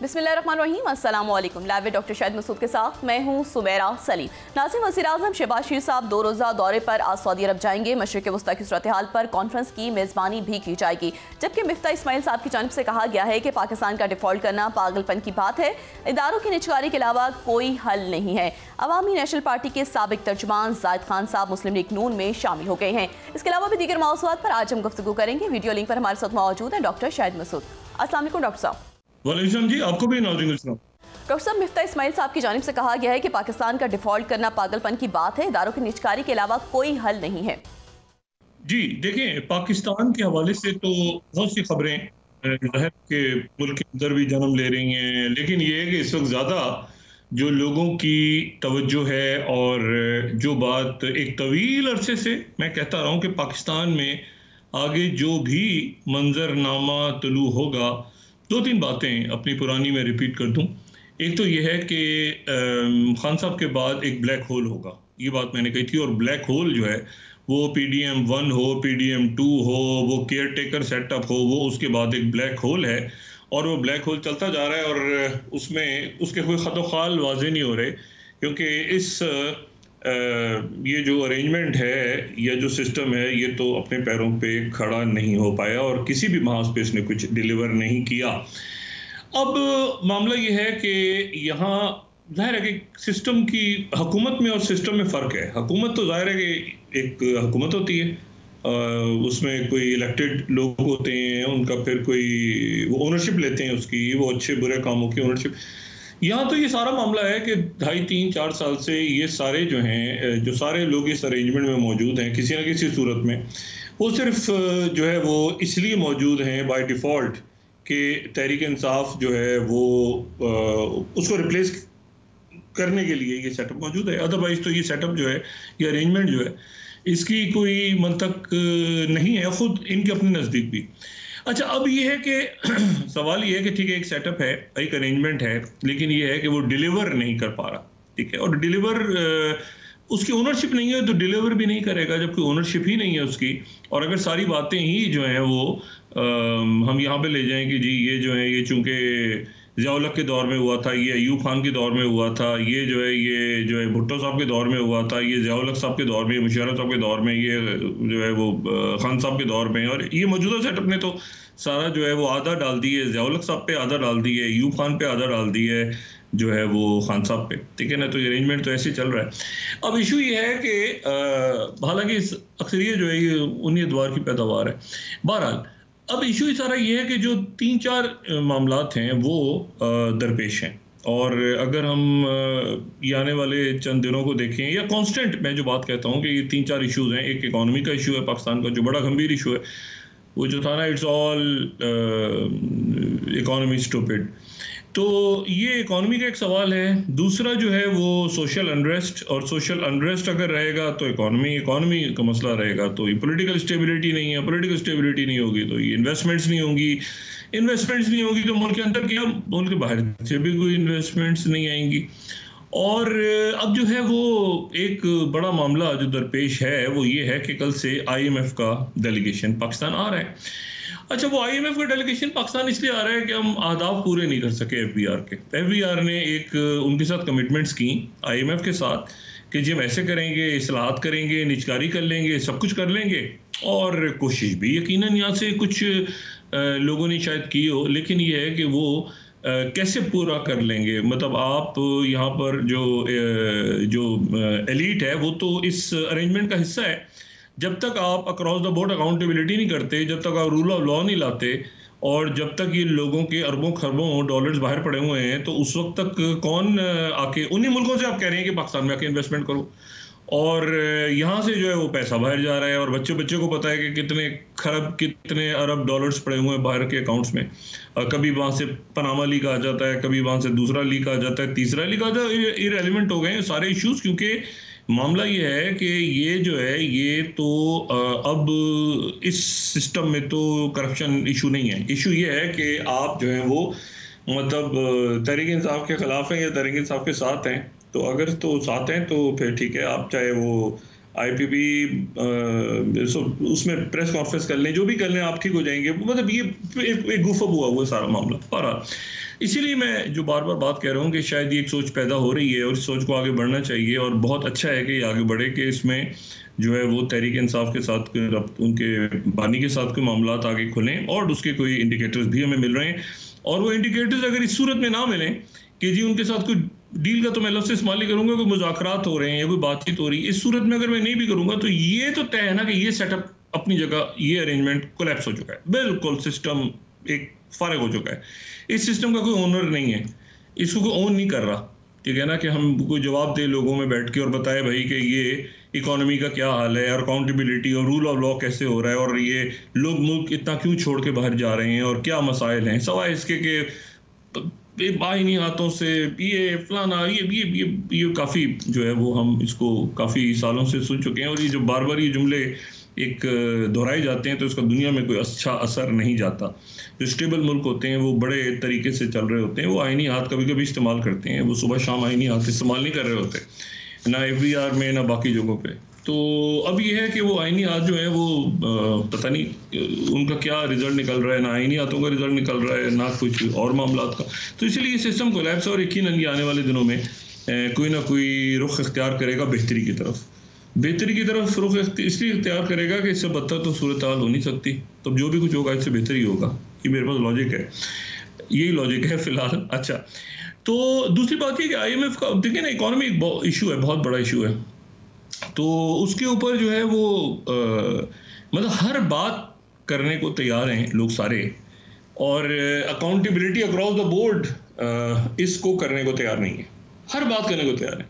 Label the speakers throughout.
Speaker 1: बिस्मिल्लाहिर्रहमानिर्रहीम, अस्सलाम वालेकुम। लाइव में डॉक्टर शाहिद मसूद के साथ मैं हूँ सुमेरा सलीम। नाज़रीन, वज़ीर-ए-आज़म शहबाज शरीफ साहब 2 रोज़ा दौरे पर आज सऊदी अरब जाएंगे। मशरिक़ वस्ता की सूरत हाल पर कॉन्फ्रेंस की मेज़बानी भी की जाएगी, जबकि मिफ्ता इस्माइल साहब की जानिब से कहा गया है कि पाकिस्तान का डिफ़ॉल्ट करना पागलपन की बात है, इदारों की निजकारी के अलावा कोई हल नहीं है। अवामी नेशनल पार्टी के साबिक तर्जुमान जाहिद खान साहब मुस्लिम लीग नून में शामिल हो गए हैं। इसके अलावा भी दीगर मौज़ूआत पर आज हम गुफ्तगू करेंगे। वीडियो लिंक पर हमारे साथ मौजूद है डॉक्टर शाहिद मसूद। अस्सलाम वालेकुम डॉक्टर साहब।
Speaker 2: वालेकुम जी, आपको भी नाज़रीन अस्सलाम।
Speaker 1: डॉक्टर साहब, मिफ्ता इस्माइल साहब की जानिब से कहा गया है कि पाकिस्तान का डिफ़ॉल्ट करना पागलपन की बात है, इदारों की निजकारी के अलावा कोई हल नहीं है।
Speaker 2: जी देखें, पाकिस्तान के हवाले से तो बहुत सी खबरें ज़ाहिर के मुल्क के अंदर भी जन्म ले रही हैं, लेकिन ये है कि इस वक्त ज़्यादा जो लोगों की तवज्जो है और जो बात एक तवील अरसे से मैं कहता रहा हूँ कि पाकिस्तान में आगे जो भी मंजरनामा तलू होगा, 2-3 बातें अपनी पुरानी में रिपीट कर दूं। एक तो यह है कि खान साहब के बाद एक ब्लैक होल होगा, ये बात मैंने कही थी। और ब्लैक होल जो है वो PDM 1 हो, PDM 2 हो, वो केयर टेकर सेटअप हो, वो उसके बाद एक ब्लैक होल है और वो ब्लैक होल चलता जा रहा है और उसमें उसके कोई ख़त-ओ-ख़ाल वाज़े नहीं हो रहे, क्योंकि ये जो अरेंजमेंट है या जो सिस्टम है ये तो अपने पैरों पे खड़ा नहीं हो पाया और किसी भी महाज पे इसने कुछ डिलीवर नहीं किया। अब मामला ये है कि यहाँ ज़ाहिर है कि सिस्टम की हुकूमत में और सिस्टम में फ़र्क है। हुकूमत तो ज़ाहिर है कि एक हुकूमत होती है, उसमें कोई इलेक्टेड लोग होते हैं, उनका फिर कोई वो ओनरशिप लेते हैं उसकी, वो अच्छे बुरे कामों की ओनरशिप। यहाँ तो ये सारा मामला है कि 2.5-3-4 साल से ये सारे जो हैं, जो सारे लोग इस अरेंजमेंट में मौजूद हैं किसी न किसी सूरत में, वो सिर्फ जो है वो इसलिए मौजूद हैं बाय डिफ़ॉल्ट कि तहरीक इंसाफ जो है वो उसको रिप्लेस करने के लिए ये सेटअप मौजूद है। अदरवाइज तो ये सेटअप जो है, ये अरेंजमेंट जो है, इसकी कोई मंतक नहीं है खुद इनके अपने नज़दीक भी। अच्छा, अब ये है कि सवाल ये है कि ठीक है, एक सेटअप है, एक अरेंजमेंट है, लेकिन ये है कि वो डिलीवर नहीं कर पा रहा, ठीक है। और डिलीवर उसकी ओनरशिप नहीं है तो डिलीवर भी नहीं करेगा, जबकि ओनरशिप ही नहीं है उसकी। और अगर सारी बातें ही जो हैं वो हम यहाँ पे ले जाएं कि जी ये जो है ये चूँकि ज़िया-उल-हक के दौर में हुआ था, ये अयूब खान के दौर में हुआ था, ये जो है भुट्टो साहब के दौर में हुआ था, ये ज़िया-उल-हक साहब के दौर में, मुशर्रफ साहब के दौर में, ये जो है वो खान साहब के दौर में, और ये मौजूदा सेटअप ने तो सारा जो है वो आधा डाल दी है ज़िया-उल-हक साहब पे, आधा डाल दी है अयूब खान पे, आधा डाल दी है जो है वो खान साहब पे, ठीक है ना। तो ये अरेंजमेंट तो ऐसे ही चल रहा है। अब इशू ये है कि हालांकि अक्सर ये जो है ये उन्हीं अदवार की पैदावार है। बहरहाल अब इशू ही सारा ये है कि जो 3-4 मामलात हैं वो दरपेश हैं, और अगर हम ये आने वाले चंद दिनों को देखें या कांस्टेंट, मैं जो बात कहता हूँ कि ये 3-4 इश्यूज हैं। एक इकॉनमी का इशू है पाकिस्तान का, जो बड़ा गंभीर इशू है, वो जो था ना, इट्स ऑल इकोनॉमी स्टूपिड, तो ये इकोनॉमी का एक सवाल है। दूसरा जो है वो सोशल अनरेस्ट, और सोशल अनरेस्ट अगर रहेगा तो इकोनॉमी का मसला रहेगा, तो ये पॉलिटिकल स्टेबिलिटी नहीं है, पॉलिटिकल स्टेबिलिटी नहीं होगी तो ये इन्वेस्टमेंट्स नहीं होंगी, इन्वेस्टमेंट्स नहीं होगी तो मुल्क के अंदर क्या, मुल्क के बाहर से भी कोई इन्वेस्टमेंट्स नहीं आएंगी। और अब जो है वो एक बड़ा मामला जो दरपेश है वो ये है कि कल से IMF का डेलीगेशन पाकिस्तान आ रहा है। अच्छा, वो IMF का डेलीगेशन पाकिस्तान इसलिए आ रहा है कि हम अहदाफ पूरे नहीं कर सके FBR के। FBR ने एक उनके साथ कमिटमेंट्स की IMF के साथ कि जी हम ऐसे करेंगे, इस्लाहात करेंगे, निजकारी कर लेंगे, सब कुछ कर लेंगे, और कोशिश भी यकीनन यहाँ से कुछ लोगों ने शायद की हो, लेकिन ये है कि वो कैसे पूरा कर लेंगे। मतलब आप यहाँ पर जो एलीट है वो तो इस अरेंजमेंट का हिस्सा है। जब तक आप अक्रॉस द बोर्ड अकाउंटेबिलिटी नहीं करते, जब तक आप रूल ऑफ लॉ नहीं लाते, और जब तक ये लोगों के अरबों खरबों डॉलर्स बाहर पड़े हुए हैं, तो उस वक्त तक कौन आके उन्हीं मुल्कों से आप कह रहे हैं कि पाकिस्तान में आके इन्वेस्टमेंट करो, और यहाँ से जो है वो पैसा बाहर जा रहा है, और बच्चे को पता है कि कितने अरब डॉलर्स पड़े हुए हैं बाहर के अकाउंट्स में। कभी वहाँ से पनामा लीक आ जाता है, कभी वहाँ से दूसरा लीक आ जाता है, तीसरा लीक आ जाता है। इररिलेवेंट हो गए हैं सारे इश्यूज, क्योंकि मामला ये है कि ये जो है ये तो अब इस सिस्टम में तो करप्शन इशू नहीं है। इशू ये है कि आप जो है वो मतलब तहरीक इंसाफ के खिलाफ हैं या तहरीक इंसाफ के साथ हैं। तो अगर तो साथ हैं तो फिर ठीक है, आप चाहे वो IPP उसमें प्रेस कॉन्फ्रेंस कर लें, जो भी कर लें, आप ठीक हो जाएंगे। मतलब ये एक गुफअप हुआ सारा मामला। पर इसीलिए मैं जो बार बार बात कह रहा हूँ कि शायद ये एक सोच पैदा हो रही है और इस सोच को आगे बढ़ना चाहिए, और बहुत अच्छा है कि ये आगे बढ़े कि इसमें जो है वो तहरीक इंसाफ के साथ उनके बानी के साथ कोई मामला आगे खुलें, और उसके कोई इंडिकेटर्स भी हमें मिल रहे हैं। और वो इंडिकेटर्स अगर इस सूरत में ना मिलें कि जी उनके साथ कोई डील का तो मैं लफ्ज़ इस्तेमाल नहीं करूंगा, कोई मुज़ाकरात हो रहे हैं या कोई बातचीत हो रही है, इस सूरत में अगर मैं नहीं भी करूंगा तो ये तो तय है ना कि ये सेटअप अपनी जगह, ये अरेंजमेंट कोलैप्स हो चुका है, बिल्कुल सिस्टम एक फारिग हो चुका है। इस सिस्टम का कोई ओनर नहीं है, इसको कोई ओन नहीं कर रहा, ठीक है ना, कि हम कोई जवाब दे लोगों में बैठ के और बताए भाई कि ये इकोनॉमी का क्या हाल है और अकाउंटेबिलिटी और रूल ऑफ लॉ कैसे हो रहा है और ये लोग मुल्क इतना क्यों छोड़ के बाहर जा रहे हैं और क्या मसाइल हैं, सवाए इसके कि बाहिनी हाथों से ये फलाना ये काफ़ी जो है वो हम इसको काफ़ी सालों से सुन चुके हैं। और ये जो बार बार ये जुमले एक दोहराए जाते हैं तो इसका दुनिया में कोई अच्छा असर नहीं जाता। जो स्टेबल मुल्क होते हैं वो बड़े तरीके से चल रहे होते हैं, वो आईनी हाथ कभी कभी इस्तेमाल करते हैं, वो सुबह शाम आईनी हाथ इस्तेमाल नहीं कर रहे होते, ना FBR में ना बाकी जगहों पे। तो अब ये है कि वो आईनी हाथ जो है वो पता नहीं उनका क्या रिजल्ट निकल रहा है, ना आईनी हाथों का रिजल्ट निकल रहा है ना कुछ और मामला का। तो इसलिए ये सिस्टम कोलैप्स और यकीनन ये आने वाले दिनों में कोई ना कोई रुख इख्तियार करेगा बेहतरी की तरफ। बेहतरी की तरफ रुख इसलिए इख्तियार करेगा कि इससे बदतर तो सूरत हाल हो नहीं सकती, तो जो भी कुछ होगा इससे बेहतर ही होगा। ये मेरे पास लॉजिक है, यही लॉजिक है फिलहाल। अच्छा, तो दूसरी बात ये कि IMF का देखिए ना, इकोनॉमी एक इशू है, बहुत बड़ा इशू है, तो उसके ऊपर जो है वो मतलब हर बात करने को तैयार हैं लोग सारे, और अकाउंटेबिलिटी अक्रॉस द बोर्ड इसको करने को तैयार नहीं है, हर बात करने को तैयार है।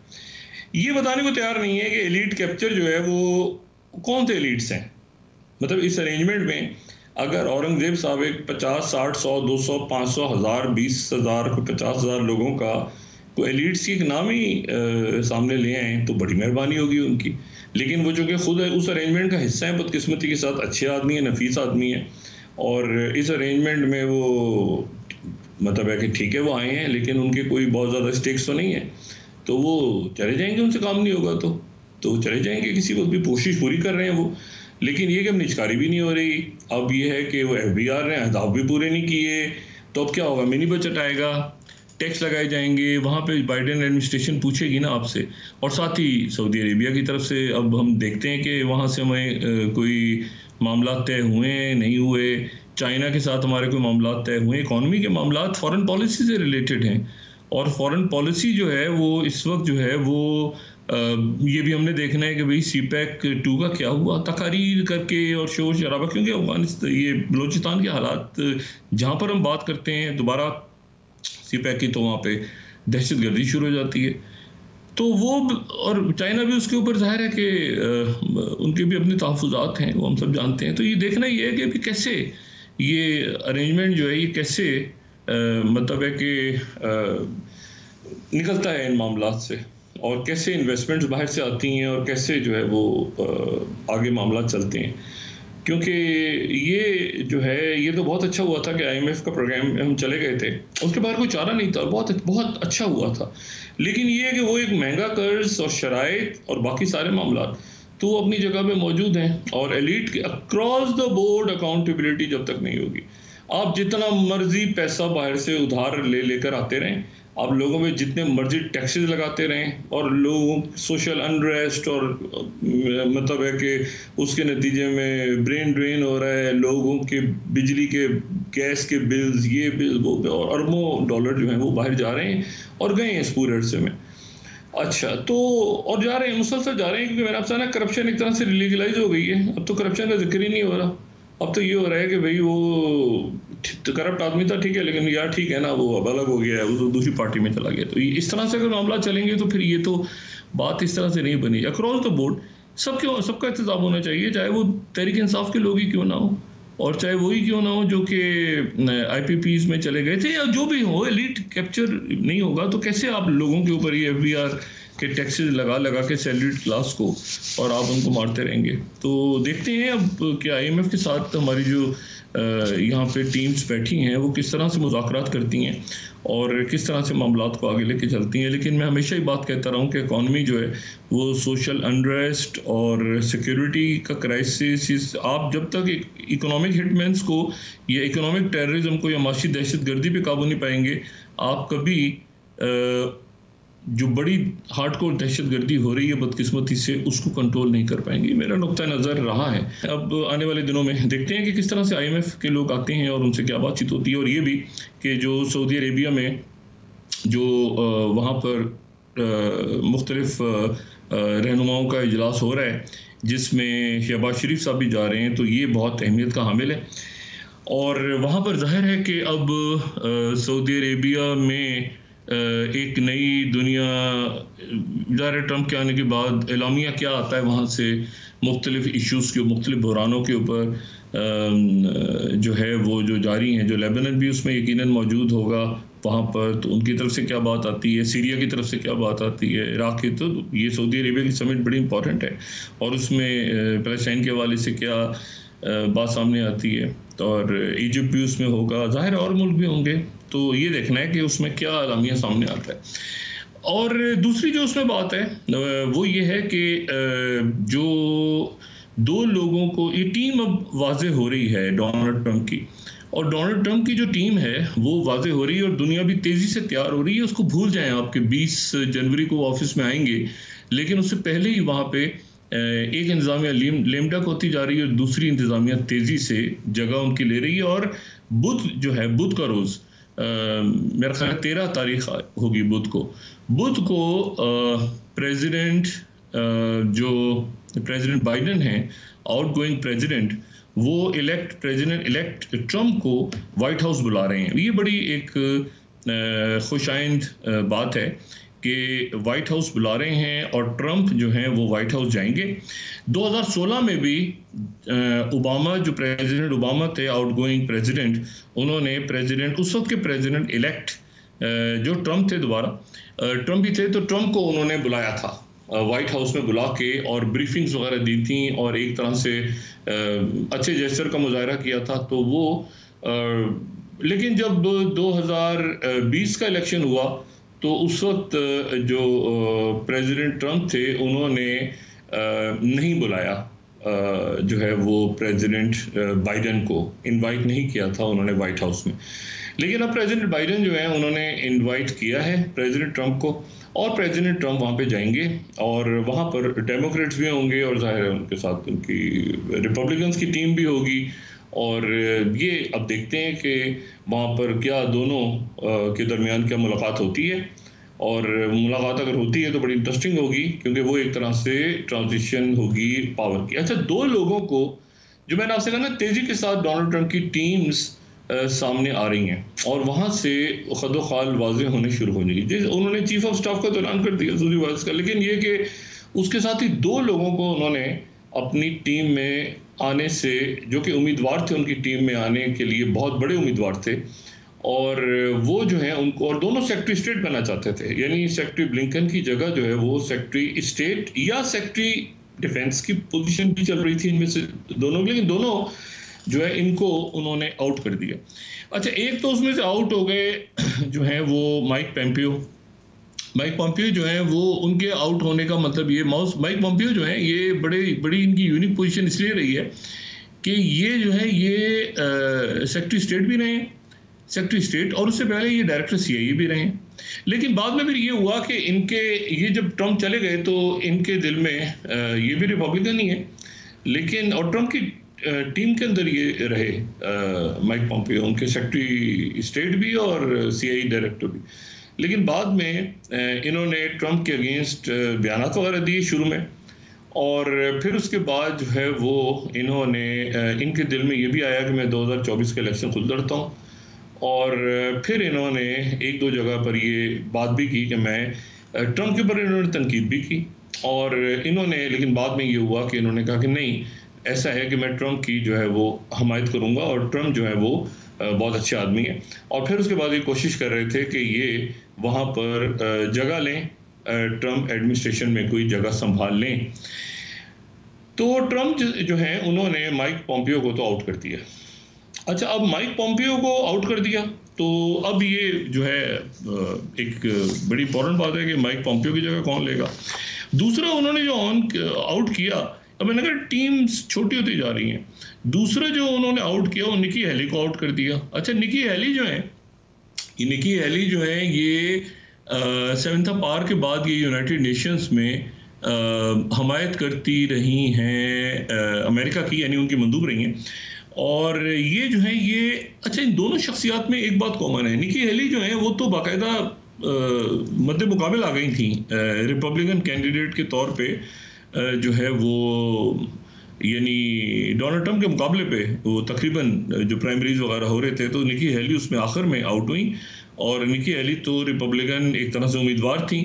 Speaker 2: ये बताने को तैयार नहीं है कि एलीट कैप्चर जो है वो कौन से एलीट्स हैं। मतलब इस अरेंजमेंट में अगर औरंगजेब साहब एक 50, 60, 100, 200, 500, 1000, 20,000, 50,000 लोगों का कोई एलीट्स की एक नाम ही सामने ले आए तो बड़ी मेहरबानी होगी उनकी। लेकिन वो जो कि खुद उस अरेंजमेंट का हिस्सा है, बदकिस्मती के साथ अच्छे आदमी है, नफीस आदमी है, और इस अरेंजमेंट में वो मतलब है कि ठीक है वो आए हैं लेकिन उनके कोई बहुत ज़्यादा स्टेक्स तो नहीं है, तो वो चले जाएंगे, उनसे काम नहीं होगा तो चले जाएंगे, किसी वक्त भी कोशिश पूरी कर रहे हैं वो। लेकिन ये कि अब निचकारी भी नहीं हो रही, अब ये है कि वो FBR ने अहदाफ भी पूरे नहीं किए, तो अब क्या होगा, मिनी बजट आएगा, टैक्स लगाए जाएंगे, वहाँ पे बाइडेन एडमिनिस्ट्रेशन पूछेगी ना आपसे, और साथ ही सऊदी अरेबिया की तरफ से अब हम देखते हैं कि वहाँ से हमें कोई मामला तय हुए नहीं हुए, चाइना के साथ हमारे कोई मामला तय हुए, इकॉनमी के मामला फॉरेन पॉलिसी से रिलेटेड हैं, और फॉरेन पॉलिसी जो है वो इस वक्त जो है वो ये भी हमने देखना है कि भाई CPEC 2 का क्या हुआ, तकारीर करके और शोर शराबा, क्योंकि अफगानिस्तान ये बलूचिस्तान के हालात जहाँ पर हम बात करते हैं दोबारा CPEC की, तो वहाँ पे दहशतगर्दी शुरू हो जाती है। तो वो और चाइना भी उसके ऊपर जाहिर है कि उनके भी अपने तहफ़्फ़ुज़ात हैं, वो हम सब जानते हैं। तो ये देखना ये है कि अभी कैसे ये अरेंजमेंट जो है ये कैसे मतलब है कि निकलता है इन मामला से, और कैसे इन्वेस्टमेंट्स बाहर से आती हैं और कैसे जो है वो आगे मामला चलते हैं। क्योंकि ये जो है ये तो बहुत अच्छा हुआ था कि IMF का प्रोग्राम में हम चले गए थे, उसके बाद कोई चारा नहीं था, बहुत बहुत अच्छा हुआ था। लेकिन ये है कि वो एक महंगा कर्ज और शराइत और बाकी सारे मामला तो अपनी जगह पे मौजूद हैं, और एलीट के अक्रॉस द बोर्ड अकाउंटेबिलिटी जब तक नहीं होगी, आप जितना मर्जी पैसा बाहर से उधार लेकर आते रहें, आप लोगों में जितने मर्जी टैक्सेस लगाते रहें, और लोगों सोशल अनरेस्ट और मतलब है कि उसके नतीजे में ब्रेन ड्रेन हो रहा है, लोगों के बिजली के गैस के बिल्स, ये बिल वो, और अरबों डॉलर जो हैं वो बाहर जा रहे हैं और गए हैं इस पूरे अरसे में। अच्छा, तो और जा रहे हैं, मुसलसल जा रहे हैं, क्योंकि मैंने आपसे ना करप्शन एक तरह से लीगलाइज हो गई है, अब तो करप्शन का जिक्र ही नहीं हो रहा। अब तो ये हो रहा है कि भाई वो करप्ट आदमी था, ठीक है, लेकिन यार ठीक है ना, वो अब अलग हो गया है, वो तो दूसरी पार्टी में चला गया। तो इस तरह से अगर मामला चलेंगे तो फिर ये तो बात इस तरह से नहीं बनी। अक्रॉस द बोर्ड सबका एहतसाब होना चाहिए, चाहे वो तहरीक इंसाफ के लोग ही क्यों ना हो, और चाहे वही क्यों ना हो जो कि IPPs में चले गए थे, या जो भी हो, एलीट कैप्चर नहीं होगा तो कैसे आप लोगों के ऊपर ये FBR के टैक्सेस लगा के सैलरीड क्लास को, और आप उनको मारते रहेंगे। तो देखते हैं अब कि IMF के साथ हमारी जो यहाँ पे टीम्स बैठी हैं वो किस तरह से मुज़ाकरात करती हैं और किस तरह से मामलात को आगे लेके चलती हैं। लेकिन मैं हमेशा ही बात कहता रहा हूँ कि इकॉनमी जो है वो सोशल अनरेस्ट और सिक्योरिटी का क्राइसिस, आप जब तक इकोनॉमिक हिटमैन्स को या इकोनॉमिक टेररिज्म को या माशी दहशतगर्दी पे काबू नहीं पाएंगे, आप कभी जो बड़ी हार्डकोर दहशतगर्दी हो रही है बदकिस्मती से उसको कंट्रोल नहीं कर पाएंगे। मेरा नुक्ता नज़र रहा है। अब आने वाले दिनों में देखते हैं कि किस तरह से IMF के लोग आते हैं और उनसे क्या बातचीत होती है, और ये भी कि जो सऊदी अरेबिया में जो वहाँ पर मुख्तलिफ रहनुमाओं का इजलास हो रहा है जिसमें शहबाज शरीफ साहब भी जा रहे हैं, तो ये बहुत अहमियत का हामिल है। और वहाँ पर जाहिर है कि अब सऊदी अरेबिया में एक नई दुनिया, ज़ाहिर ट्रंप के आने के बाद एलामिया क्या आता है वहाँ से मुख्तलिफ इश्यूज़ के, मुख्तलिफ बहरानों के ऊपर जो है वो जो जारी हैं, जो लेबनान भी उसमें यकीनन मौजूद होगा वहाँ पर, तो उनकी तरफ से क्या बात आती है, सीरिया की तरफ से क्या बात आती है, इराक़ की, तो ये सऊदी अरेबिया की समिट बड़ी इंपॉर्टेंट है और उसमें पैलेस्टाइन के हवाले से क्या बात सामने आती है, और इजिप्ट भी उसमें होगा, ज़ाहिर और मुल्क भी होंगे, तो ये देखना है कि उसमें क्या आलामिया सामने आता है। और दूसरी जो उसमें बात है वो ये है कि जो दो लोगों को, ये टीम अब वाज़े हो रही है डोनाल्ड ट्रंप की, और डोनाल्ड ट्रंप की जो टीम है वो वाज़े हो रही है और दुनिया भी तेज़ी से तैयार हो रही है। उसको भूल जाएं आपके 20 जनवरी को ऑफिस में आएंगे, लेकिन उससे पहले ही वहाँ पे एक इंतज़ामिया लेमडक होती जा रही है और दूसरी इंतज़ामिया तेज़ी से जगह उनकी ले रही है। और बुध जो है, बुध का रोज़ मेरा ख्याल 13 तारीख होगी बुध को प्रेसिडेंट बाइडेन हैं, आउटगोइंग प्रेसिडेंट, वो प्रेसिडेंट इलेक्ट ट्रंप को वाइट हाउस बुला रहे हैं। ये बड़ी एक खुशाइंद बात है कि वाइट हाउस बुला रहे हैं और ट्रंप जो हैं वो वाइट हाउस जाएंगे। 2016 में भी ओबामा, जो प्रेसिडेंट ओबामा थे आउटगोइंग प्रेसिडेंट, उन्होंने उस वक्त के प्रेसिडेंट इलेक्ट जो ट्रंप थे, दोबारा ट्रंप ही थे, तो ट्रंप को उन्होंने बुलाया था वाइट हाउस में बुला के और ब्रीफिंग्स वगैरह दी थी और एक तरह से अच्छे जेस्चर का मुजाहरा किया था। तो वो लेकिन जब 2020 का इलेक्शन हुआ तो उस वक्त जो प्रेसिडेंट ट्रंप थे उन्होंने नहीं बुलाया, जो है वो प्रेसिडेंट बाइडेन को इनवाइट नहीं किया था उन्होंने वाइट हाउस में। लेकिन अब प्रेसिडेंट बाइडेन जो है उन्होंने इनवाइट किया है प्रेसिडेंट ट्रंप को, और प्रेसिडेंट ट्रंप वहाँ पे जाएंगे और वहाँ पर डेमोक्रेट्स भी होंगे और जाहिर है उनके साथ उनकी रिपब्लिकन्स की टीम भी होगी। और ये अब देखते हैं कि वहाँ पर क्या दोनों के दरमियान क्या मुलाकात होती है, और मुलाकात अगर होती है तो बड़ी इंटरेस्टिंग होगी क्योंकि वो एक तरह से ट्रांजिशन होगी पावर की। अच्छा, दो लोगों को जो मैंने आपसे कहा ना, तेज़ी के साथ डोनाल्ड ट्रंप की टीम्स सामने आ रही हैं और वहाँ से खदोखाल वाज़े होने शुरू हो जाएगी। उन्होंने चीफ ऑफ स्टाफ का तो ऐलान कर दिया सूरी वाइस का, लेकिन ये कि उसके साथ ही दो लोगों को उन्होंने अपनी टीम में आने से, जो कि उम्मीदवार थे उनकी टीम में आने के लिए, बहुत बड़े उम्मीदवार थे, और वो जो है उनको, और दोनों सेक्रेटरी स्टेट बनना चाहते थे, यानी सेक्रेटरी ब्लिंकन की जगह जो है वो सेक्रेटरी स्टेट या सेक्रेटरी डिफेंस की पोजीशन भी चल रही थी इनमें से दोनों, लेकिन दोनों जो है इनको उन्होंने आउट कर दिया। अच्छा, एक तो उसमें से आउट हो गए जो है वो माइक पॉम्पियो जो है वो, उनके आउट होने का मतलब ये, माइक पॉम्पियो जो है ये बड़ी इनकी यूनिक पोजीशन इसलिए रही है कि ये जो है ये सेक्रेटरी स्टेट भी रहे, सेक्रेटरी स्टेट, और उससे पहले ये डायरेक्टर CIA भी रहे। लेकिन बाद में फिर ये हुआ कि ये जब ट्रंप चले गए तो इनके दिल में ये भी रिपब्लिकन ही है, लेकिन और ट्रंप की टीम के अंदर ये रहे माइक पॉम्पियो, उनके सेक्रेटरी स्टेट भी और CIA डायरेक्टर भी। लेकिन बाद में इन्होंने ट्रंप के अगेंस्ट बयान वगैरह दिए शुरू में, और फिर उसके बाद जो है वो इन्होंने इनके दिल में ये भी आया कि मैं 2024 का इलेक्शन खुद लड़ता हूँ, और फिर इन्होंने एक दो जगह पर ये बात भी की कि मैं ट्रंप के ऊपर इन्होंने तनकीद भी की, और इन्होंने, लेकिन बाद में ये हुआ कि इन्होंने कहा कि नहीं, ऐसा है कि मैं ट्रंप की जो है वो हमायत करूंगा और ट्रंप जो है वो बहुत अच्छे आदमी है। और फिर उसके बाद ये कोशिश कर रहे थे कि ये वहाँ पर जगह लें, ट्रंप एडमिनिस्ट्रेशन में कोई जगह संभाल लें। तो ट्रंप जो है उन्होंने माइक पॉम्पियो को तो आउट कर दिया। अच्छा, अब माइक पॉम्पियो को आउट कर दिया, तो अब ये जो है एक बड़ी इंपॉर्टेंट बात है कि माइक पॉम्पियो की जगह कौन लेगा। दूसरा, उन्होंने जो आउट किया, अब मैंने कहा टीम्स छोटी होती जा रही हैं। दूसरा जो उन्होंने आउट किया वो निकी हेली को आउट कर दिया। अच्छा, निकी हेली जो है, ये सेवेंथा पार के बाद ये यूनाइटेड नेशंस में हमायत करती रही हैं अमेरिका की, यानी उनकी मंदूब रही हैं। और ये जो है ये अच्छा, इन दोनों शख्सियात में एक बात कॉमन है। निकी हेली जो है वो तो बाकायदा मद्दे मुकाबिल आ गई थी रिपब्लिकन कैंडिडेट के तौर पे, जो है वो यानी डोनाल्ड ट्रंप के मुकाबले पे वो तकरीबन जो प्राइमरीज वगैरह हो रहे थे, तो निकी हेली उसमें आखिर में आउट हुई। और निकी हेली तो रिपब्लिकन एक तरह से उम्मीदवार थी।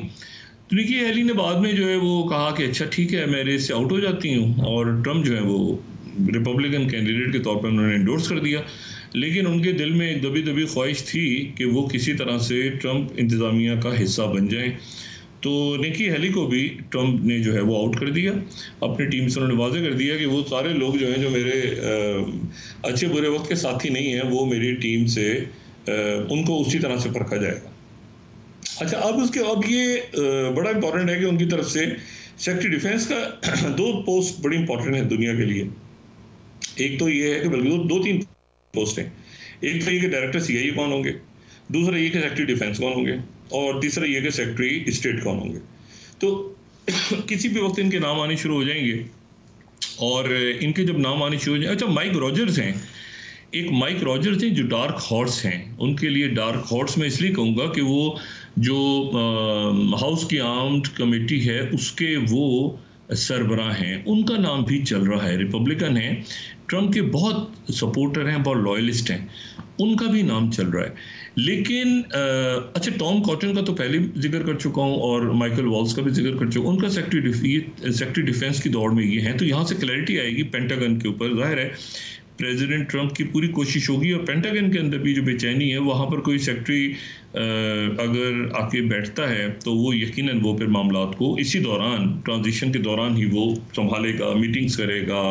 Speaker 2: तो निकी हेली ने बाद में जो है वो कहा कि अच्छा ठीक है, मैं रेस से आउट हो जाती हूँ, और ट्रंप जो है वो रिपब्लिकन कैंडिडेट के तौर पर उन्होंने इंडोर्स कर दिया। लेकिन उनके दिल में एक दबी दबी ख्वाहिश थी कि वो किसी तरह से ट्रंप इंतज़ामिया का हिस्सा बन जाएं। तो निकी हेली को भी ट्रंप ने जो है वो आउट कर दिया। अपनी टीम से उन्होंने वाज़ेह कर दिया कि वो सारे लोग जो हैं जो मेरे अच्छे बुरे वक्त के साथी नहीं हैं, वो मेरी टीम से उनको उसी तरह से परखा जाएगा। अच्छा, अब ये बड़ा इंपॉर्टेंट है कि उनकी तरफ से सेक्रेटरी डिफेंस का दो पोस्ट बड़ी इंपॉर्टेंट है दुनिया के लिए। एक तो ये है कि बल्कि दो तीन पोस्ट हैं। एक तो ये कि डायरेक्टर सीआईए कौन होंगे, दूसरा ये कि सेक्रेटरी डिफेंस कौन होंगे, और तीसरा ये कि सेक्रेटरी स्टेट कौन होंगे। तो किसी भी वक्त इनके नाम आने शुरू हो जाएंगे, और इनके जब नाम आने शुरू हो जाएंगे, अच्छा माइक रॉजर्स हैं, एक माइक रॉजर्स हैं जो डार्क हॉर्स हैं। उनके लिए डार्क हॉर्स मैं इसलिए कहूँगा कि वो जो हाउस की आर्म्ड कमेटी है उसके वो सरबराह हैं, उनका नाम भी चल रहा है। रिपब्लिकन हैं, ट्रंप के बहुत सपोर्टर हैं, बहुत लॉयलिस्ट हैं, उनका भी नाम चल रहा है। लेकिन अच्छा, टॉम कॉटन का तो पहले जिक्र कर चुका हूँ, और माइकल वॉल्स का भी जिक्र कर चुका हूँ। उनका सेक्रेटरी डिफेंस की दौड़ में ये हैं, तो यहाँ से क्लैरिटी आएगी पेंटागन के ऊपर। जाहिर है प्रेसिडेंट ट्रंप की पूरी कोशिश होगी, और पेंटागन के अंदर भी जो बेचैनी है, वहाँ पर कोई सेक्रेटरी अगर आके बैठता है तो वो यकीनन वो फिर मामलात को इसी दौरान, ट्रांजिशन के दौरान ही वो संभालेगा, मीटिंग्स करेगा,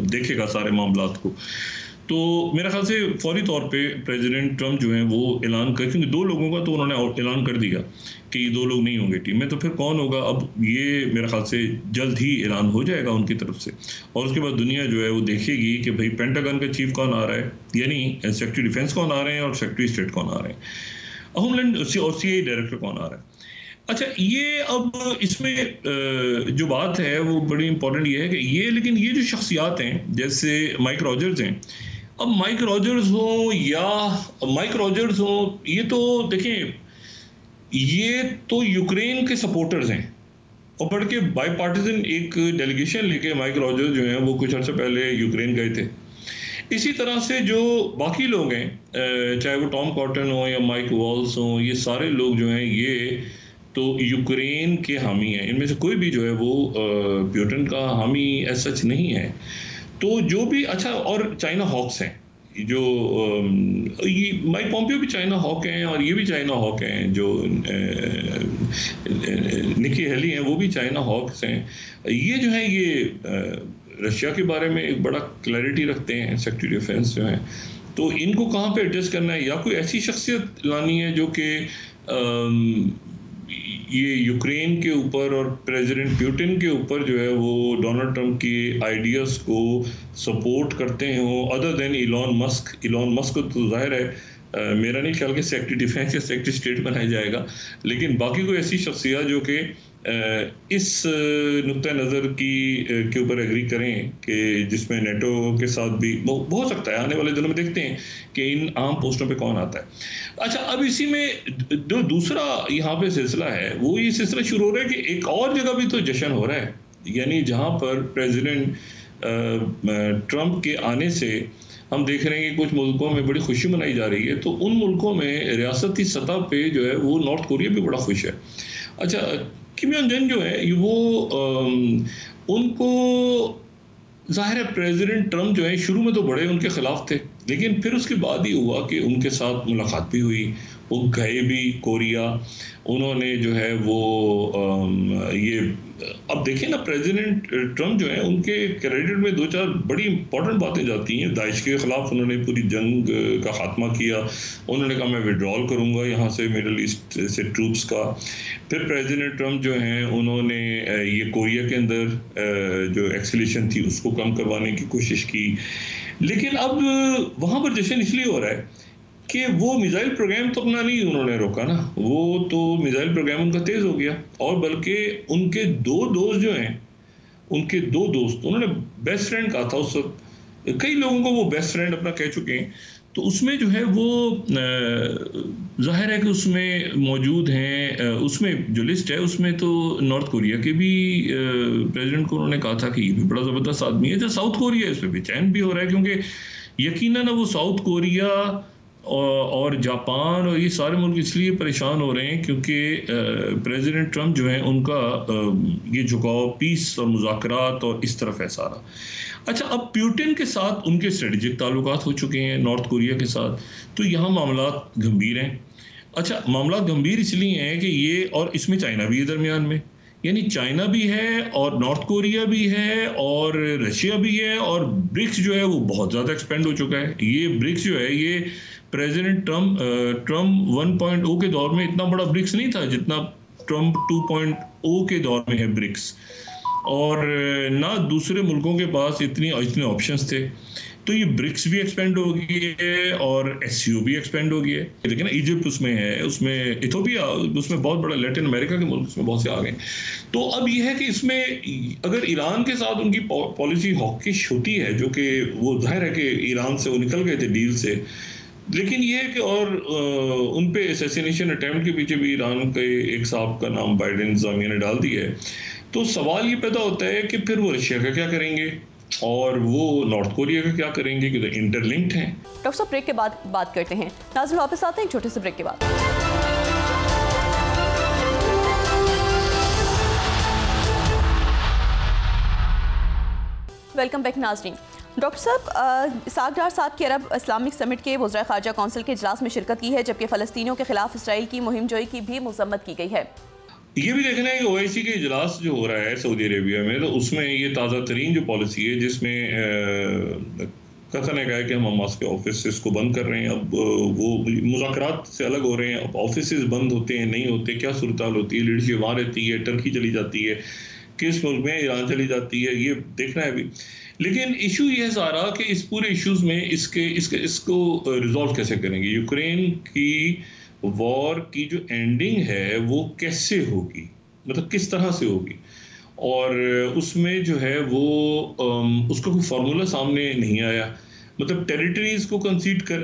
Speaker 2: देखेगा सारे मामलात को। तो मेरे ख्याल से फौरी तौर पे प्रेसिडेंट ट्रंप जो है वो ऐलान कर, क्योंकि दो लोगों का तो उन्होंने ऐलान कर दिया कि ये दो लोग नहीं होंगे टीम में, तो फिर कौन होगा, अब ये मेरे ख्याल से जल्द ही ऐलान हो जाएगा उनकी तरफ से। और उसके बाद दुनिया जो है वो देखेगी कि भाई पेंटागन का चीफ कौन आ रहा है, यानी सेक्रेटरी डिफेंस कौन आ रहे हैं, और सेक्रेटरी स्टेट कौन आ रहे हैं, होमलैंड और सीआईए डायरेक्टर कौन आ रहा है। अच्छा, ये अब इसमें जो बात है वो बड़ी इंपॉर्टेंट ये है कि ये, लेकिन ये जो शख्सियात हैं जैसे माइक रॉजर्स हैं, अब माइक रॉजर्स हो या माइक रॉजर्स हो, ये तो देखें, ये तो यूक्रेन के सपोर्टर्स हैं, और बढ़ के बाई पार्टीजन एक डेलीगेशन लेके माइक रॉजर्स जो हैं वो कुछ अर्से पहले यूक्रेन गए थे। इसी तरह से जो बाकी लोग हैं, चाहे वो टॉम कॉटन हो या माइक वॉल्स हो, ये सारे लोग जो हैं ये तो यूक्रेन के हामी हैं। इनमें से कोई भी जो है वो प्यूटिन का हामी एज सच नहीं है। तो जो भी, अच्छा, और चाइना हॉक्स हैं, जो ये माइक पॉम्पियो भी चाइना हॉक हैं, और ये भी चाइना हॉक हैं, जो निकी हेली हैं वो भी चाइना हॉक्स हैं। ये जो है ये रशिया के बारे में एक बड़ा क्लैरिटी रखते हैं सेक्रेटरी डिफेंस जो है। तो इनको कहाँ पे एडजस्ट करना है, या कोई ऐसी शख्सियत लानी है जो कि ये यूक्रेन के ऊपर और प्रेसिडेंट पुतिन के ऊपर जो है वो डोनाल्ड ट्रंप की आइडियाज़ को सपोर्ट करते हों, अदर देन इलॉन मस्क को तो जाहिर है मेरा नहीं ख्याल कि सेक्रेटरी डिफेंस या सेक्रेटरी स्टेट बनाया जाएगा, लेकिन बाकी कोई ऐसी शख्सियत जो कि इस नुक्ता नज़र के ऊपर एग्री करें कि जिसमें नेटो के साथ भी हो सकता है, आने वाले दिनों में देखते हैं कि इन आम पोस्टों पे कौन आता है। अच्छा, अब इसी में जो दूसरा यहाँ पे सिलसिला है, वो ये सिलसिला शुरू हो रहा है कि एक और जगह भी तो जश्न हो रहा है, यानी जहाँ पर प्रेसिडेंट ट्रंप के आने से हम देख रहे हैं कि कुछ मुल्कों में बड़ी खुशी मनाई जा रही है, तो उन मुल्कों में रियासती सतह पे जो है वो नॉर्थ कोरिया भी बड़ा खुश है। अच्छा, किम योंग जन जो है वो उनको जाहिर है प्रेसिडेंट ट्रंप जो है शुरू में तो बड़े उनके खिलाफ थे, लेकिन फिर उसके बाद ही हुआ कि उनके साथ मुलाकात भी हुई, वो गए भी कोरिया, उन्होंने जो है वो ये अब देखिए ना, प्रेसिडेंट ट्रम्प जो है उनके क्रेडिट में दो चार बड़ी इंपॉर्टेंट बातें जाती हैं। दाइश के खिलाफ उन्होंने पूरी जंग का खात्मा किया, उन्होंने कहा मैं विड्रॉल करूंगा यहाँ से मिडल ईस्ट से ट्रूप्स का। फिर प्रेसिडेंट ट्रम्प जो हैं उन्होंने ये कोरिया के अंदर जो एक्सलेशन थी उसको कम करवाने की कोशिश की। लेकिन अब वहाँ पर जश्न इसलिए हो रहा है कि वो मिसाइल प्रोग्राम तो अपना नहीं उन्होंने रोका ना, वो तो मिसाइल प्रोग्राम उनका तेज हो गया। और बल्कि उनके दो दोस्त जो हैं, उनके दो दोस्त, उन्होंने बेस्ट फ्रेंड कहा था उस वक्त, कई लोगों को वो बेस्ट फ्रेंड अपना कह चुके हैं, तो उसमें जो है वो जाहिर है कि उसमें मौजूद हैं, उसमें जो लिस्ट है उसमें तो नॉर्थ कोरिया के भी प्रेसिडेंट को उन्होंने कहा था कि ये भी बड़ा ज़बरदस्त आदमी है। जो साउथ कोरिया है इसमें बेचैन भी हो रहा है, क्योंकि यकीनन वो साउथ कोरिया और जापान और ये सारे मुल्क इसलिए परेशान हो रहे हैं क्योंकि प्रेसिडेंट ट्रम्प जो है उनका ये झुकाव पीस और मुज़ाकरात और इस तरफ है सारा। अच्छा, अब प्यूटिन के साथ उनके स्ट्रेटेजिक ताल्लुकात हो चुके हैं नॉर्थ कोरिया के साथ, तो यहाँ मामला गंभीर हैं। अच्छा, मामला गंभीर इसलिए हैं कि ये, और इसमें चाइना भी है दरमियान में, यानी चाइना भी है और नॉर्थ कोरिया भी है और रशिया भी है, और ब्रिक्स जो है वो बहुत ज़्यादा एक्सपेंड हो चुका है। ये ब्रिक्स जो है ये प्रेसिडेंट ट्रम्प 1.0 के दौर में इतना बड़ा ब्रिक्स नहीं था जितना ट्रम्प 2.0 के दौर में है ब्रिक्स, और ना दूसरे मुल्कों के पास इतने ऑप्शंस थे। तो ये ब्रिक्स भी एक्सपेंड हो गई है और एससीओ भी एक्सपेंड हो गई है। लेकिन इजिप्ट उसमें है, उसमें इथोपिया, उसमें बहुत बड़ा लैटिन अमेरिका के मुल्क उसमें बहुत से आ गए। तो अब ये है कि इसमें अगर ईरान के साथ उनकी पॉलिसी हॉकिश होती है, जो कि वो जाहिर है कि ईरान से वो निकल गए थे डील से, लेकिन ये है कि और उन पे असैसिनेशन अटेम्प्ट के पीछे भी ईरान के एक साहब का नाम बाइडेन इंतजामिया ने डाल दिया है। तो सवाल ये पैदा होता है कि फिर वो रशिया का क्या करेंगे और वो नॉर्थ कोरिया का क्या करेंगे, क्योंकि इंटरलिंक्ड हैं।
Speaker 1: डॉक्टर साहब, ब्रेक के बाद बात करते हैं। नाज़रीन, वापस आते हैं एक छोटे से ब्रेक के बाद। वेलकम बैक नाज़रीन। डॉक्टर साहब, इसाक डार साहब की अरब इस्लामिक समिट के वज़ीर ख़ारजा कौंसिल के इजलास में शिरकत की है, जबकि फ़लस्तीनियों के खिलाफ इसराइल की मुहिम जोई की भी मज़म्मत की गई है।
Speaker 2: ये भी देखना है कि ओआईसी के इजलास जो हो रहा है सऊदी अरेबिया में, तो उसमें ये ताज़ा तरीन जो पॉलिसी है जिसमें कथन है कि हम हमास के ऑफिस को बंद कर रहे हैं। अब वो मुज़ाकरात से अलग हो रहे हैं, अब ऑफिस बंद होते हैं नहीं होते, क्या सूरत हाल होती है, लीडरशिप वहाँ रहती है, टर्की चली जाती है, किस मुल्क में ईरान चली जाती है, ये देखना है अभी। लेकिन इशू ये है सारा कि इस पूरे इश्यूज में इसको रिजॉल्व कैसे करेंगे। यूक्रेन की वॉर की जो एंडिंग है वो कैसे होगी, मतलब किस तरह से होगी, और उसमें जो है वो उसका कोई फार्मूला सामने नहीं आया। मतलब टेरिटरीज को कंसीड कर,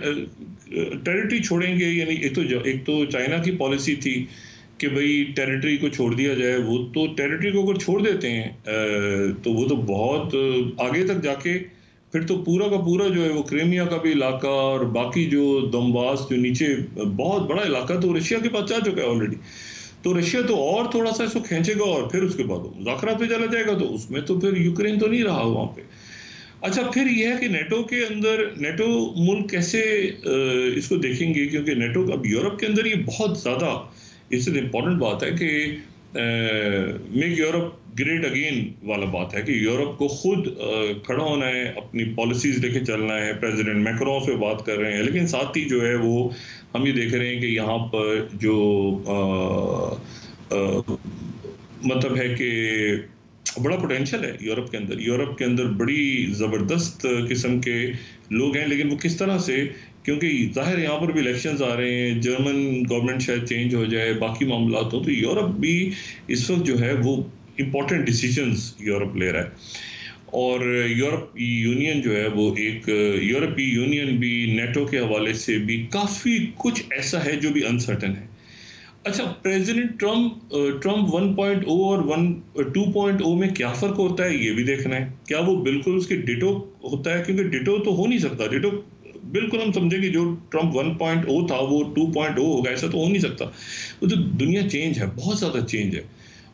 Speaker 2: टेरिटरी छोड़ेंगे, यानी एक तो चाइना की पॉलिसी थी कि भाई टेरिटरी को छोड़ दिया जाए, वो तो टेरिटरी को अगर छोड़ देते हैं तो वो तो बहुत आगे तक जाके फिर तो पूरा का पूरा जो है वो क्रीमिया का भी इलाका और बाकी जो दम्बास जो नीचे बहुत बड़ा इलाका तो रशिया के पास जा चुका है ऑलरेडी। तो रशिया तो और थोड़ा सा इसको खींचेगा और फिर उसके बाद मुज़ाकरात पे चला जाएगा, तो उसमें तो फिर यूक्रेन तो नहीं रहा वहाँ पे। अच्छा, फिर यह है कि नेटो के अंदर नेटो मुल्क कैसे इसको देखेंगे, क्योंकि नेटो अब यूरोप के अंदर ये बहुत ज़्यादा इससे इम्पोर्टेंट बात है कि मेक यूरोप ग्रेट अगेन वाला बात है कि यूरोप को खुद खड़ा होना है, अपनी पॉलिसीज लेके चलना है। प्रेसिडेंट मैक्रोन से बात कर रहे हैं, लेकिन साथ ही जो है वो हम ये देख रहे हैं कि यहाँ पर जो मतलब है कि बड़ा पोटेंशियल है यूरोप के अंदर। यूरोप के अंदर बड़ी ज़बरदस्त किस्म के लोग हैं, लेकिन वो किस तरह से, क्योंकि जाहिर यहाँ पर भी इलेक्शंस आ रहे हैं, जर्मन गवर्नमेंट शायद चेंज हो जाए, बाकी मामला हो, तो यूरोप भी इस वक्त जो है वो इम्पोर्टेंट डिसीजंस यूरोप ले रहा है। और यूरोपीय यूनियन जो है वो एक यूरोपीय यूनियन भी नेटो के हवाले से भी काफ़ी कुछ ऐसा है जो भी अनसर्टन है। अच्छा, प्रेसिडेंट ट्रम्प 1.0 और 2.0 में क्या फ़र्क होता है ये भी देखना है। क्या वो बिल्कुल उसके डिटो होता है, क्योंकि डिटो तो हो नहीं सकता, डिटो बिल्कुल हम समझे कि जो ट्रम्प 1.0 था वो 2.0 होगा, ऐसा तो हो नहीं सकता। वो तो दुनिया चेंज है, बहुत ज़्यादा चेंज है।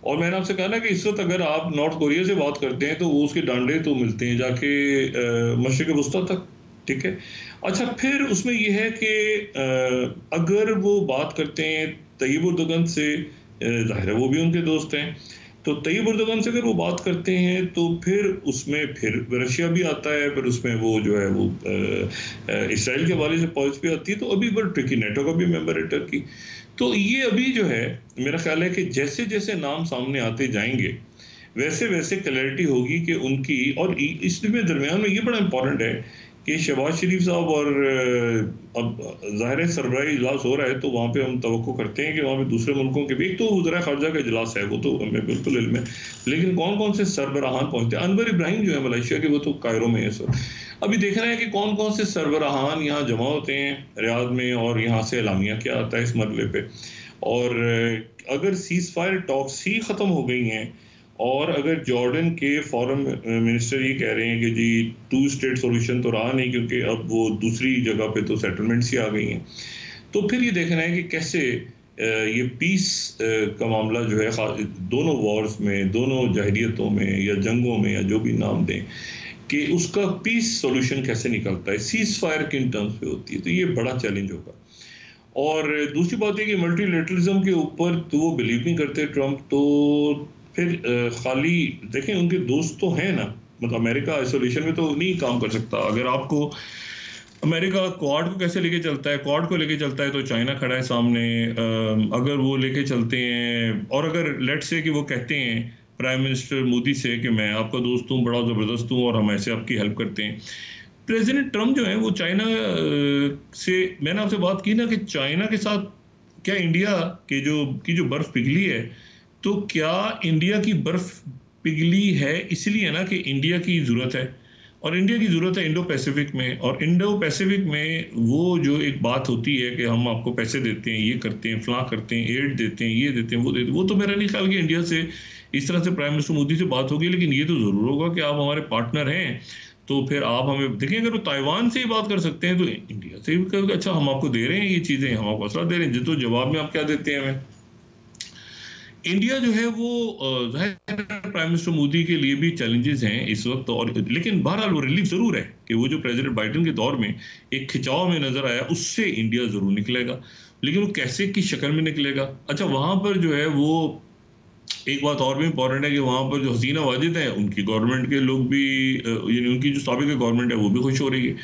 Speaker 2: और मैंने आपसे कहा ना कि इस वक्त अगर आप नॉर्थ कोरिया से बात करते हैं तो वो उसके डांडे तो मिलते हैं जाके मशरिक़ वस्ता तक, ठीक है। अच्छा, फिर उसमें ये है कि अगर वो बात करते हैं तैयब उर्दुगन से, जाहिर है वो भी उनके दोस्त हैं, तो तैयब उर्दुगन से अगर वो बात करते हैं तो फिर उसमें फिर रशिया भी आता है, फिर उसमें वो जो है वो इसराइल के हवाले से पॉलिसी भी आती है, तो अभी बड़ा ट्रिकी, नेटो का भी मेंबर है टर्की। तो ये अभी जो है मेरा ख्याल है कि जैसे जैसे नाम सामने आते जाएंगे वैसे वैसे क्लैरिटी होगी कि उनकी, और इसमें दरमियान में ये बड़ा इंपॉर्टेंट है कि शहबाज शरीफ साहब और अब ज़ाहिर है सरबराही इजलास हो रहा है, तो वहाँ पे हम तवक्को करते हैं कि वहाँ पे दूसरे मुल्कों के भी, एक तो वज़ीर खारजा का इजलास है, वो तो हमें बिल्कुल इल्म है, लेकिन कौन कौन से सरबराहान पहुँचते हैं। अनवर इब्राहिम जो है मलेशिया के, वो तो कायरो में है इस वक्त। अभी देखना है कि कौन कौन से सरबराहान यहाँ जमा होते हैं रियाद में, और यहाँ से एलामिया क्या आता है इस मरले पे। और अगर सीज़ फायर टॉक्स ही ख़त्म हो गई हैं, और अगर जॉर्डन के फॉरेन मिनिस्टर ये कह रहे हैं कि जी 2 स्टेट सॉल्यूशन तो रहा नहीं, क्योंकि अब वो दूसरी जगह पे तो सेटलमेंट्स ही आ गई हैं, तो फिर ये देखना है कि कैसे ये पीस का मामला जो है दोनों वॉर्स में, दोनों जाहिरियतों में या जंगों में या जो भी नाम दें, कि उसका पीस सॉल्यूशन कैसे निकलता है, सीज फायर किन टर्म्स पे होती है, तो ये बड़ा चैलेंज होगा। और दूसरी बात है कि मल्टीलेटरलिज्म के ऊपर तो वो बिलीव नहीं करते ट्रम्प, तो फिर खाली देखें उनके दोस्त तो हैं ना, मतलब अमेरिका आइसोलेशन में तो नहीं काम कर सकता। अगर आपको अमेरिका क्वाड को कैसे लेके चलता है, क्वाड को लेके चलता है तो चाइना खड़ा है सामने, अगर वो लेके चलते हैं, और अगर लेट से कि वो कहते हैं प्राइम मिनिस्टर मोदी से कि मैं आपका दोस्त हूँ, बड़ा ज़बरदस्त हूँ और हम ऐसे आपकी हेल्प करते हैं। प्रेसिडेंट ट्रम्प जो है वो चाइना से, मैंने आपसे बात की ना कि चाइना के साथ क्या इंडिया के जो बर्फ पिघली है, तो क्या इंडिया की बर्फ पिघली है इसलिए ना कि इंडिया की ज़रूरत है, और इंडिया की ज़रूरत है इंडो पैसिफिक में, और इंडो पैसिफिक में वो जो एक बात होती है कि हम आपको पैसे देते हैं, ये करते हैं, फलां करते हैं, एड देते हैं, ये देते हैं, वो देते हैं, वो तो मेरा नहीं ख्याल कि इंडिया से इस तरह से प्राइम मिनिस्टर मोदी से बात होगी। लेकिन ये तो ज़रूर होगा कि आप हमारे पार्टनर हैं, तो फिर आप हमें देखें, अगर वो ताइवान से ही बात कर सकते हैं तो इंडिया से भी कहेंगे अच्छा हम आपको दे रहे हैं ये चीज़ें, हम आपको असला दे रहे हैं, तो जवाब में आप क्या देते हैं हमें। इंडिया जो है वो प्राइम मिनिस्टर मोदी के लिए भी चैलेंजेस हैं इस वक्त, और लेकिन बहरहाल वो रिलीफ जरूर है कि वो जो प्रेसिडेंट बाइडेन के दौर में एक खिंचाव में नजर आया, उससे इंडिया जरूर निकलेगा, लेकिन वो कैसे की शक्ल में निकलेगा। अच्छा, वहां पर जो है वो एक बात और भी इंपॉर्टेंट है कि वहां पर जो हसीना वाजिद है, उनकी गवर्नमेंट के लोग भी, यानी उनकी जो साबिक गवर्नमेंट है वो भी खुश हो रही है,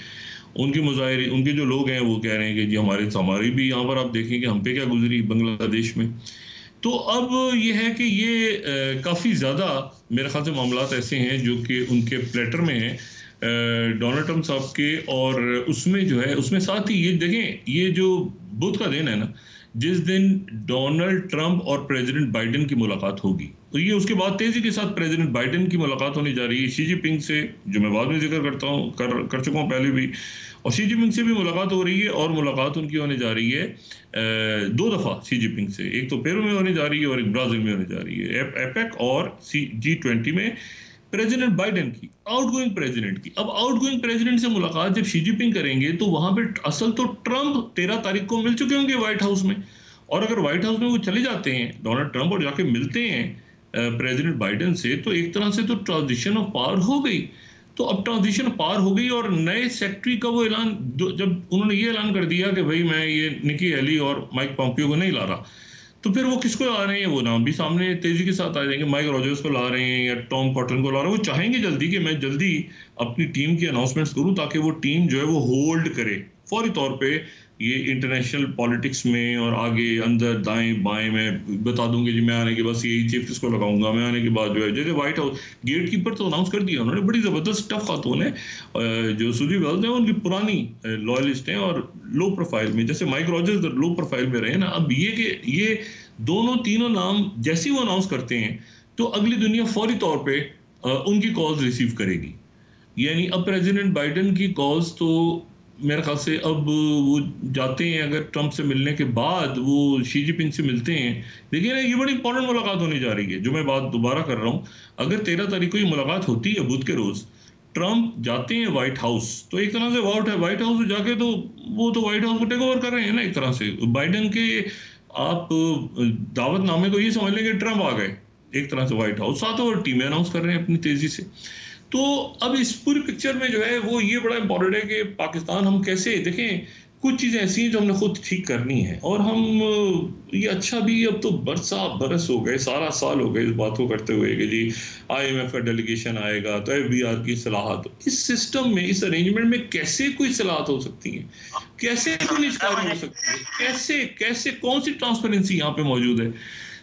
Speaker 2: उनकी मुजाहिर, उनके जो लोग हैं वो कह रहे हैं कि जी हमारी भी यहाँ पर आप देखें कि हम पे क्या गुजरी बांग्लादेश में। तो अब ये है कि ये काफ़ी ज़्यादा मेरे ख्याल से मामलात ऐसे हैं जो कि उनके प्लेटर में हैं डोनाल्ड ट्रम्प साहब के, और उसमें जो है उसमें साथ ही ये देखें, ये जो बुध का दिन है ना, जिस दिन डोनाल्ड ट्रम्प और प्रेसिडेंट बाइडेन की मुलाकात होगी, तो ये उसके बाद तेज़ी के साथ प्रेसिडेंट बाइडेन की मुलाकात होने जा रही है शी जिनपिंग से, जो मैं बाद में जिक्र करता हूँ कर चुका हूँ पहले भी, और शी जिनपिंग से भी मुलाकात हो रही है, और मुलाकात उनकी होने जा रही है 2 दफ़ा शी जिनपिंग से, एक तो पेरू में होने जा रही है और एक ब्राज़ील में होने जा रही है, एपेक और G20 में प्रेसिडेंट बाइडेन की, आउटगोइंग प्रेसिडेंट की। अब आउटगोइंग प्रेसिडेंट से मुलाकात जब शी जिनपिंग करेंगे तो वहां पे असल तो ट्रम्प 13 तारीख को मिल चुके होंगे व्हाइट हाउस में, और अगर व्हाइट हाउस में वो चले जाते हैं डोनाल्ड ट्रम्प और जाके मिलते हैं प्रेसिडेंट बाइडेन से, तो एक तरह से तो ट्रांजिशन ऑफ पावर हो गई। तो अब ट्रांजिशन पार हो गई, और नए सेक्रेटरी का वो ऐलान, जब उन्होंने ये ऐलान कर दिया कि भाई मैं ये निकी हेली और माइक पॉम्पियो को नहीं ला रहा, तो फिर वो किसको ला रहे हैं, वो नाम भी सामने तेजी के साथ आ जाएंगे, माइक रॉजर्स को ला रहे हैं या टॉम कॉटन को ला रहे हैं। वो चाहेंगे जल्दी कि मैं जल्दी अपनी टीम की अनाउंसमेंट्स करूं, ताकि वो टीम जो है वो होल्ड करे फौरी तौर पे ये इंटरनेशनल पॉलिटिक्स में, और आगे अंदर दाएं बाएं मैं बता दूंगी जी मैं आने के बाद यही चीफ इसको लगाऊंगा, मैं आने के बाद जो है, जैसे व्हाइट हाउस गेट कीपर तो अनाउंस कर दिया उन्होंने, बड़ी ज़बरदस्त टफ खातून है, जो सुजी वेल्स है उनकी पुरानी लॉयलिस्ट हैं, और लो प्रोफाइल में, जैसे माइक रॉजर्स लो प्रोफाइल में रहे ना। अब ये कि ये दोनों तीनों नाम जैसे ही वो अनाउंस करते हैं तो अगली दुनिया फौरी तौर पे उनकी कॉल्स रिसीव करेगी। यानी अब प्रेसिडेंट बाइडेन की कॉल्स तो मेरे ख्याल से अब वो जाते हैं, अगर ट्रम्प से मिलने के बाद वो शी जिनपिंग से मिलते हैं, देखिए ना ये बड़ी इंपॉर्टेंट मुलाकात होने जा रही है, जो मैं बात दोबारा कर रहा हूँ। अगर 13 तारीख को ये मुलाकात होती है बुध के रोज, ट्रम्प जाते हैं व्हाइट हाउस, तो एक तरह से व्हाइट हाउस में जाके तो वो तो व्हाइट हाउस को टेक ओवर कर रहे हैं ना एक तरह से। बाइडेन के आप दावतनामे को ये समझ लें कि ट्रम्प आ गए एक तरह से व्हाइट हाउस, साथ और टीमें अनाउंस कर रहे हैं अपनी तेजी से। तो अब इस पूरी पिक्चर में जो है वो ये बड़ा इंपॉर्टेंट है कि पाकिस्तान हम कैसे देखें, कुछ चीज़ें ऐसी हैं जो हमने खुद ठीक करनी है, और हम ये अच्छा भी अब तो बरस हो गए, सारा साल हो गए इस बात को करते हुए कि जी IMF का डेलीगेशन आएगा तो FBR की सलाहत, इस सिस्टम में, इस अरेंजमेंट में कैसे कोई सलाहत हो सकती है, कैसे कोई निष्कारी हो सकती है, कैसे कैसे कौन सी ट्रांसपेरेंसी यहाँ पे मौजूद है।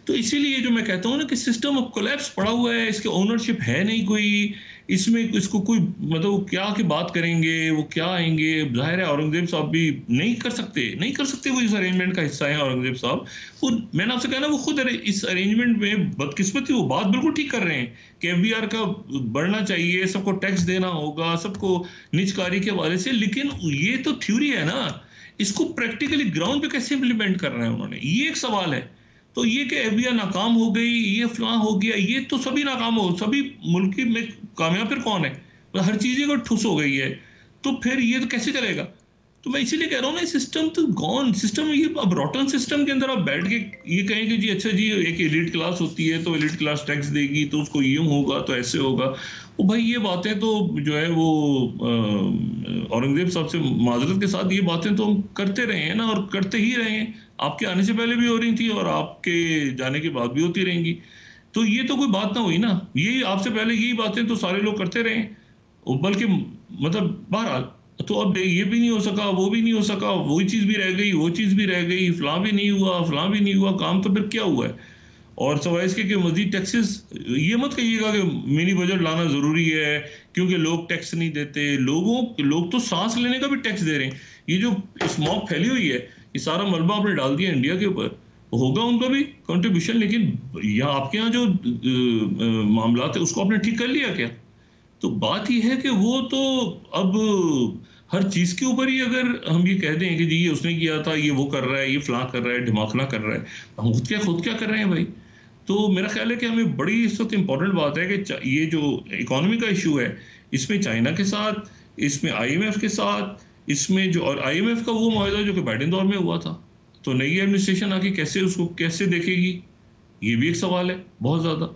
Speaker 2: तो इसीलिए जो मैं कहता हूँ ना कि सिस्टम अब कोलैप्स पड़ा हुआ है, इसके ओनरशिप है नहीं कोई, इसमें इसको कोई मतलब वो क्या की बात करेंगे, वो क्या आएंगे। जाहिर है औरंगजेब साहब भी नहीं कर सकते वो इस अरेंजमेंट का हिस्सा है। औरंगजेब साहब वो, मैंने आपसे कहा ना, वो खुद इस अरेंजमेंट में बदकिस्मती वो बात बिल्कुल ठीक कर रहे हैं कि FBR का बढ़ना चाहिए, सबको टैक्स देना होगा, सबको निजकारी के हवाले से, लेकिन ये तो थ्योरी है ना, इसको प्रैक्टिकली ग्राउंड पे कैसे इम्प्लीमेंट कर रहे हैं उन्होंने, ये एक सवाल है। तो ये कि FBR नाकाम हो गई, ये फलां हो गया, ये तो सभी नाकाम हो, सभी मुल्क में कामयाब फिर कौन है, तो हर चीज़ को ठुस हो गई है, तो फिर ये तो कैसे चलेगा। तो मैं इसीलिए कह रहा हूँ ना, सिस्टम तो गॉन सिस्टम, ये अब रॉटन सिस्टम के अंदर आप बैठ के ये कहें कि जी अच्छा जी एक एलिट क्लास होती है तो एलिट क्लास टैक्स देगी तो उसको यूं होगा तो ऐसे होगा। वो भाई ये बातें तो जो है वो औरंगजेब साहब से माजरत के साथ ये बातें तो हम करते रहे हैं ना, और करते ही रहे हैं। आपके आने से पहले भी हो रही थी और आपके जाने के बाद भी होती रहेंगी। तो ये तो कोई बात ना हुई ना, यही आपसे पहले यही बातें तो सारे लोग करते रहे, बल्कि मतलब बहरहाल तो अब ये भी नहीं हो सका, वो भी नहीं हो सका, वही चीज़ भी रह गई, वो चीज़ भी रह गई, फलां भी नहीं हुआ, फलां भी नहीं हुआ, काम तो फिर क्या हुआ है। और सवाल इसके कि मजीद टैक्सेस, ये मत कहिएगा कि मिनी बजट लाना ज़रूरी है क्योंकि लोग टैक्स नहीं देते। लोग तो सांस लेने का भी टैक्स दे रहे हैं। ये जो स्मॉग फैली हुई है, ये सारा मलबा आपने डाल दिया इंडिया के ऊपर, होगा उनका भी कंट्रीब्यूशन, लेकिन यहाँ आपके यहाँ जो मामला है उसको आपने ठीक कर लिया क्या। तो बात ये है कि वो तो अब हर चीज़ के ऊपर ही अगर हम ये कह दें कि जी ये उसने किया था, ये वो कर रहा है, ये फलां कर रहा है, ढिमाकना कर रहा है, हम खुद क्या कर रहे हैं भाई। तो मेरा ख्याल है कि हमें बड़ी इस वक्त इम्पोर्टेंट बात है कि ये जो इकोनॉमी का इशू है, इसमें चाइना के साथ, इसमें IMF के साथ, इसमें जो, और IMF का वो मुआहदा जो कि बाइडेन दौर में हुआ था, तो नई एडमिनिस्ट्रेशन आके कैसे उसको कैसे देखेगी, ये भी एक सवाल है बहुत ज़्यादा।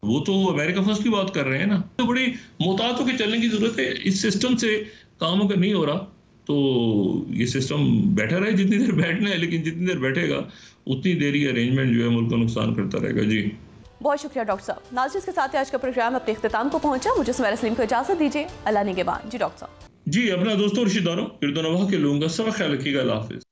Speaker 2: वो तो अमेरिका फर्स्ट की बात कर रहे हैं ना, तो बड़ी मोहतात होकर चलने की जरूरत है। इस सिस्टम से काम अगर नहीं हो रहा तो ये सिस्टम बैठा रहे जितनी देर बैठना है, लेकिन जितनी देर बैठेगा उतनी देर ये अरेंजमेंट जो है मुल्क को नुकसान करता रहेगा। जी
Speaker 1: बहुत शुक्रिया डॉक्टर साहब। नाज़रीन, के साथ आज का प्रोग्राम अपने इख्तिताम को पहुंचा। मुझे सुमेरा सलीम को इजाजत दीजिए, अल्लाह निगहबान। जी डॉक्टर साहब।
Speaker 2: जी, अपना दोस्तों रिश्तेदारों, फिर दोनों के लूंगा, सब ख्याल रखिएगा। अल्लाह हाफिज।